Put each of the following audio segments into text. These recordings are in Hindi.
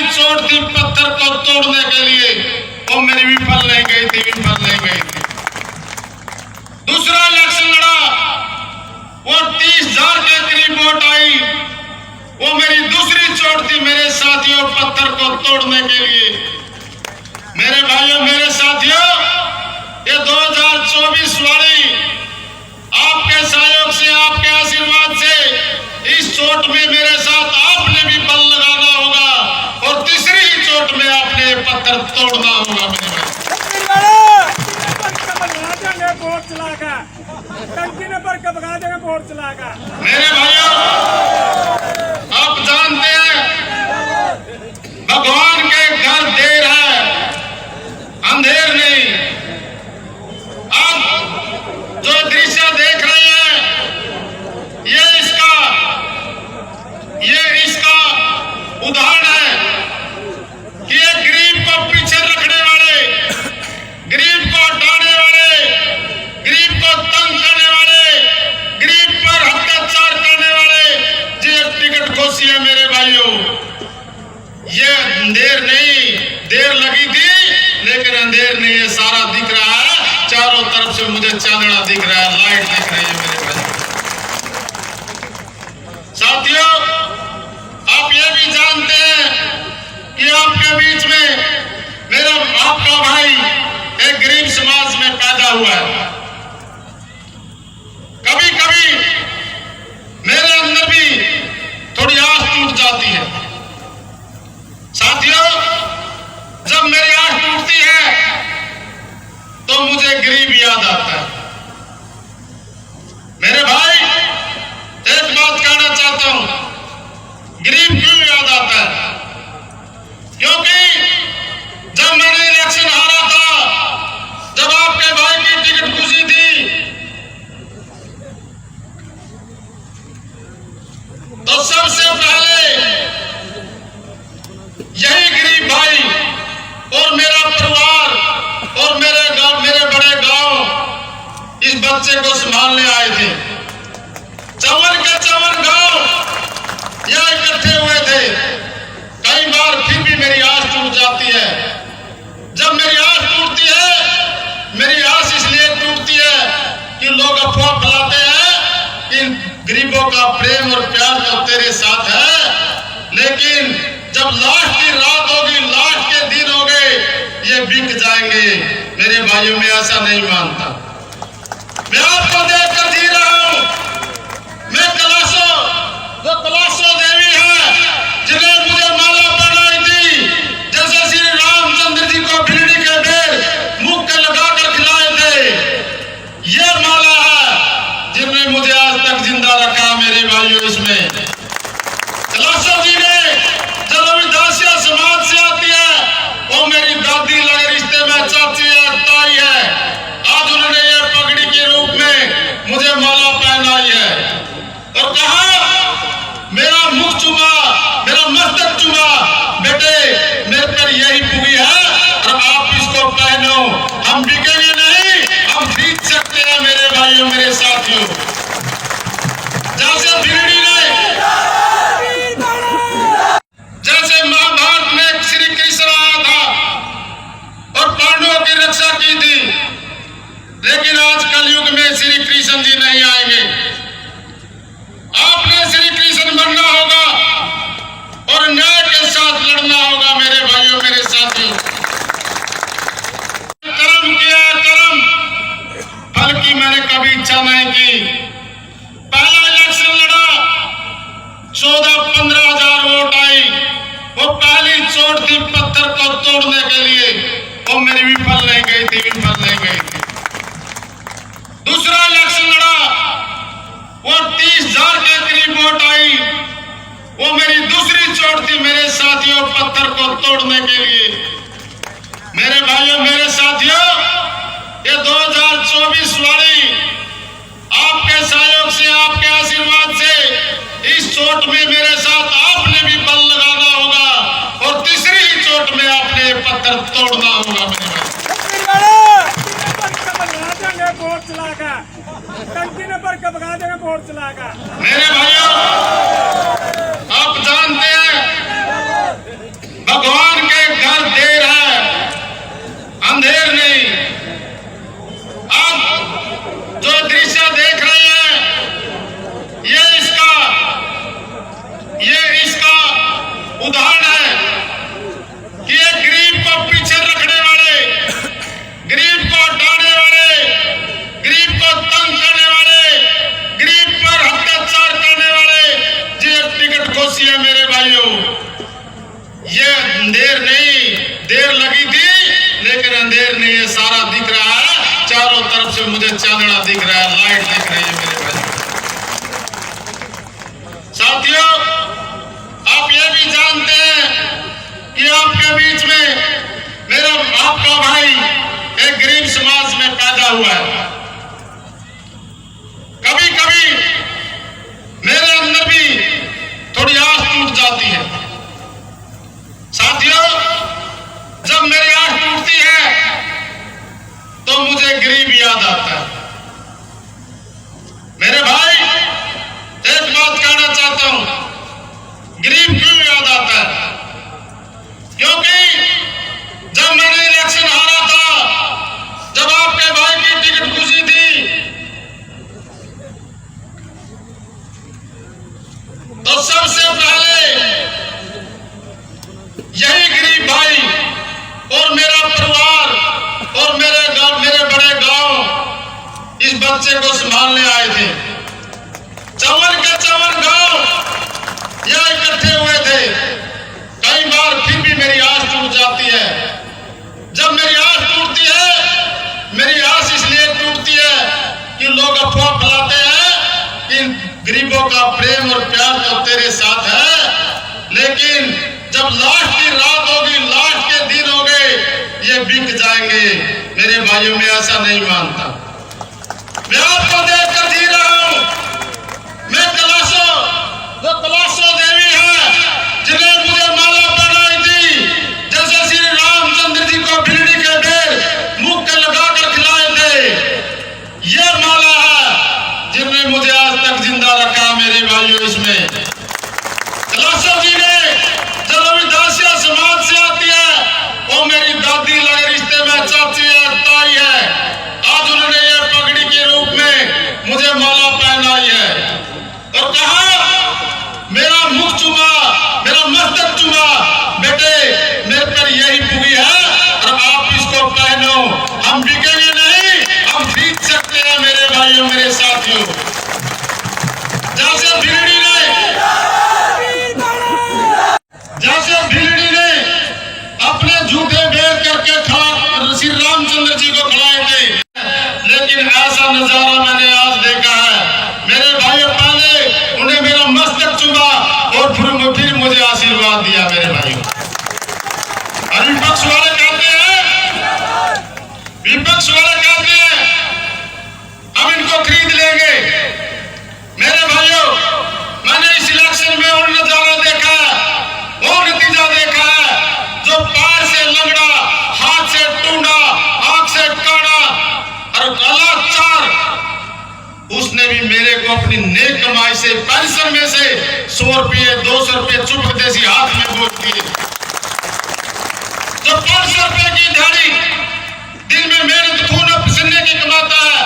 पहली चोट थी पत्थर को तोड़ने के लिए, वो मेरी विफल नहीं गई थी। दूसरा इलेक्शन लड़ा, वो 30,000 के करीब वोट आई, वो मेरी दूसरी चोट थी मेरे साथियों पत्थर को तोड़ने के लिए। मेरे भाइयों, मेरे साथियों, ये 2024 वाली आपके सहयोग से, आपके आशीर्वाद से इस चोट में मेरे साथ आपने भी बल लगाना होगा और तीसरी ही चोट में आपने पत्थर तोड़ना होगा। मेरे भाइयों, आप जानते हैं भगवान के घर देर है, अंधेर नहीं। आप जो दृश्य देख रहे हैं, ये इसका उदाहरण है कि एक गरीब को पीछे रखने वाले, गरीब को हटाने वाले, गरीब को तंग करने वाले, गरीब पर अत्याचार करने वाले जो टिकट घोषी है। मेरे भाइयों, ये अंधेर नहीं, देर लगी थी लेकिन अंधेर नहीं है, सारा दिख रहा है, चारों तरफ से मुझे चांदना दिख रहा है, लाइट दिख रही है। मेरे भाई साथियों, आप ये भी जानते हैं कि आपके बीच में आपका भाई एक गरीब समाज में पैदा हुआ है। कभी कभी मेरे अंदर भी थोड़ी आस टूट जाती है। साथियों, जब मेरी आस टूटती है तो मुझे गरीब याद आता है। मेरे भाई, एक बात कहना चाहता हूं, गरीब क्यों याद आता है? क्योंकि जब मैंने इलेक्शन हारा था, जब आपके भाई की टिकट खुशी थी, तो सबसे पहले यही गरीब भाई और मेरा परिवार और मेरे बड़े गांव इस बच्चे को संभालने आए थे। चवन के चवन गांव यहाँ इकट्ठे हुए थे। कई बार फिर भी मेरी आस टूट जाती है। जब मेरी आस टूटती है, मेरी आस इसलिए टूटती है कि लोग अफवाह फैलाते हैं कि गरीबों का प्रेम और प्यार तो तेरे साथ है, लेकिन जब लास्ट की रात होगी, लास्ट के दिन हो गए, ये बिक जाएंगे। मेरे भाइयों, मैं ऐसा नहीं मानता। मैं आपको देखकर जी रहा हूं। मैं कलाशो देवी है जिन्हें मुझे माला पहनाई थी, जैसे श्री रामचंद्र जी को भिंडी के बेर मुंह के लगाकर खिलाए थे, ये माला है जिन्होंने मुझे आज तक जिंदा रखा। मेरे भाइयों, इसमें कलाशो जी ने जब रविदासिया समाज से आती है, वो मेरी दादी लगे रिश्ते में चाची है, ताई है। आज उन्होंने ये पगड़ी के रूप में मुझे माला पहनाई है और कहा, मेरा मुख चुमा, मेरा मस्तक चुमा, बेटे मेरे पर यही पुगी है और आप इसको पहनो। हम बिकेंगे नहीं, हम जीत सकते हैं। मेरे भाइयों, मेरे साथियों, जैसे भिंडी ने, जैसे महाभारत में श्री कृष्ण आया था और पांडवों की रक्षा की थी, लेकिन आज कलयुग में श्री कृष्ण जी नहीं आएंगे। आपने श्री कृष्ण बनना होगा और न्याय के साथ लड़ना होगा। मेरे भाइयों, मेरे साथियों, कर्म किया, कर्म फल की मैंने कभी इच्छा नहीं की। पहला इलेक्शन लड़ा, 14-15 हजार वोट आई, वो पहली चोट थी पत्थर को तोड़ने के लिए, वो मेरी विफल नहीं गई थी। दूसरा इलेक्शन लड़ा, वो 30,000 के करीब वोट आई, वो मेरी दूसरी चोट थी मेरे साथियों पत्थर को तोड़ने के लिए। मेरे भाइयों, मेरे साथियों, ये 2024 वाली आपके सहयोग से, आपके आशीर्वाद से इस चोट में मेरे साथ आपने भी बल लगाना होगा और तीसरी ही चोट में आपने पत्थर तोड़ना होगा। मेरे भाइयों, आप जानते हैं अंधेर नहीं। आप जो दृश्य देख रहे हैं, ये इसका उदाहरण है कि एक गरीब को पीछे रखने वाले, गरीब को हटाने वाले, गरीब को तंग करने वाले, गरीब पर अत्याचार करने वाले ये टिकट खोसी है मेरे भाइयों। ये अंधेर नहीं, देर लगी थी लेकिन अंधेर नहीं है, सारा दिख रहा है, चारों तरफ से मुझे चांदना दिख रहा है, लाइट दिख रही है मेरे भाई। साथियों, आप ये भी जानते हैं कि आपके बीच में आपका भाई एक गरीब समाज में पैदा हुआ है। कभी कभी मेरे अंदर भी थोड़ी आस टूट जाती है। साथियों, जब मेरी आस टूटती है तो मुझे गरीब याद आता है। मेरे भाई, एक बात कहना चाहता हूं, गरीब क्यों याद आता है? क्योंकि जब मैंने इलेक्शन हारा था, जब आपके भाई की टिकट खुशी थी, तो सबसे पहले यही गरीब भाई और मेरा परिवार और मेरे बड़े गांव इस बच्चे को संभालने आए थे। चवन के चवन गांव यह इकट्ठे हुए थे। कई बार फिर भी मेरी आस टूट जाती है। जब मेरी आस टूटती है, मेरी आस इसलिए टूटती है कि लोग अफवाह फैलाते हैं कि गरीबों का प्रेम और प्यार तो तेरे साथ है, लेकिन जब लास्ट की रात होगी, लास्ट के दिन होंगे, ये बिक जाएंगे। मेरे भाइयों, में ऐसा नहीं मानता। मैं आपको देखकर जी रहा हूं। मैं कलाशो देवी है जिन्हें मुझे माला पहनाई थी, जैसे श्री रामचंद्र जी को भिलड़ी के बेर मुख के लगाकर खिलाए थे, ये माला है जिन्होंने मुझे आज तक जिंदा रखा। मेरे भाइयों, इसमें कलाशो जी ने जब रविदासिया समाज से आती है, वो मेरी दादी लगे रिश्ते में चाची है, ताई है। आज उन्होंने ये पगड़ी के रूप में मुझे माला पहनाई है और कहा, मेरा मुख चुमा, मेरा मस्तक चुमा, बेटे मेरे पर यही पुगी है और आप इसको पहनो। हम बिकेंगे नहीं, हम जीत सकते हैं मेरे भाइयों, मेरे साथियों। जैसे भिलड़ी ने अपने झूठे भेद करके श्री रामचंद्र जी को खिलाए थे, लेकिन ऐसा नजारा मैंने आज देखा है। मेरे भाइयों, पहले उन्हें मेरा मस्तक चुमा और फिर मुझे आशीर्वाद दिया मेरे भाइयों। और विपक्ष वाले कहते हैं हम इनको खरीद लेंगे। मेरे भाइयों, मैंने इस इलेक्शन में और नजारा देखा है, वो नतीजा देखा है, जो पैर से लंगड़ा, हाथ से टूंडा, आंख से काड़ा और काला चार, उसने भी मेरे को अपनी नेक कमाई से, पेंशन में से 100 रुपये 200 रुपये चुप देसी हाथ में बोल दिए। जो 500 रुपये की दिहाड़ी दिन में मेहनत खून पसीने की कमाता है,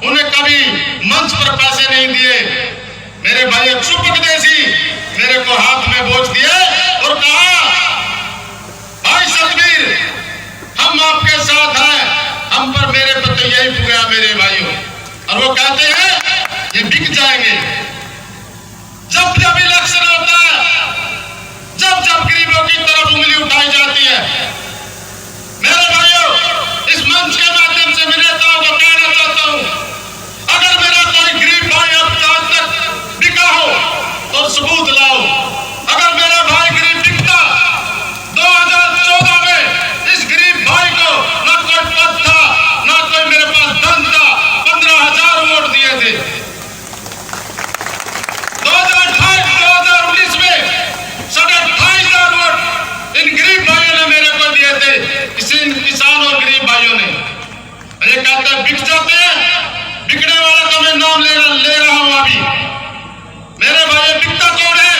उन्हें कभी मंच पर पैसे नहीं दिए। मेरे भाई चुपक देसी मेरे को हाथ में बोझ दिए और कहा, भाई सतबीर, हम आपके साथ हैं, हम पर मेरे पर तो यही पुगा मेरे भाइयों। और वो कहते हैं ये बिक जाएंगे। जब जब इलेक्शन होता है, जब जब गरीबों की तरफ उंगली उठाई जाती है, मेरे भाइयों, इस मंच के माध्यम से मैं नेताओं को कहना चाहता हूं, अगर मेरा कोई गरीब भाई अब तक बिका हो तो सबूत लाओ। अगर मेरा भाई गरीब बिकता, 2014 में इस गरीब भाई को ना कोई पद था, ना कोई मेरे पास धन था, 15,000 वोट दिए थे। 2019 में 28,000 वोट इन गरीब भाइयों ने मेरे को दिए थे, इन किसान और गरीब भाइयों ने। ये कहते हैं बिक जाते हैं, बिकने वाला का मैं नाम ले रहा हूं अभी। मेरे भाई, बिकता कौन है?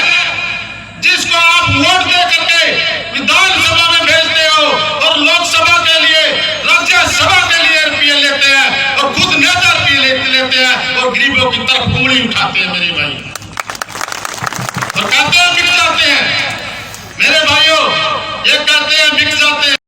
जिसको आप वोट दे करके विधानसभा में भेजते हो और लोकसभा के लिए सबक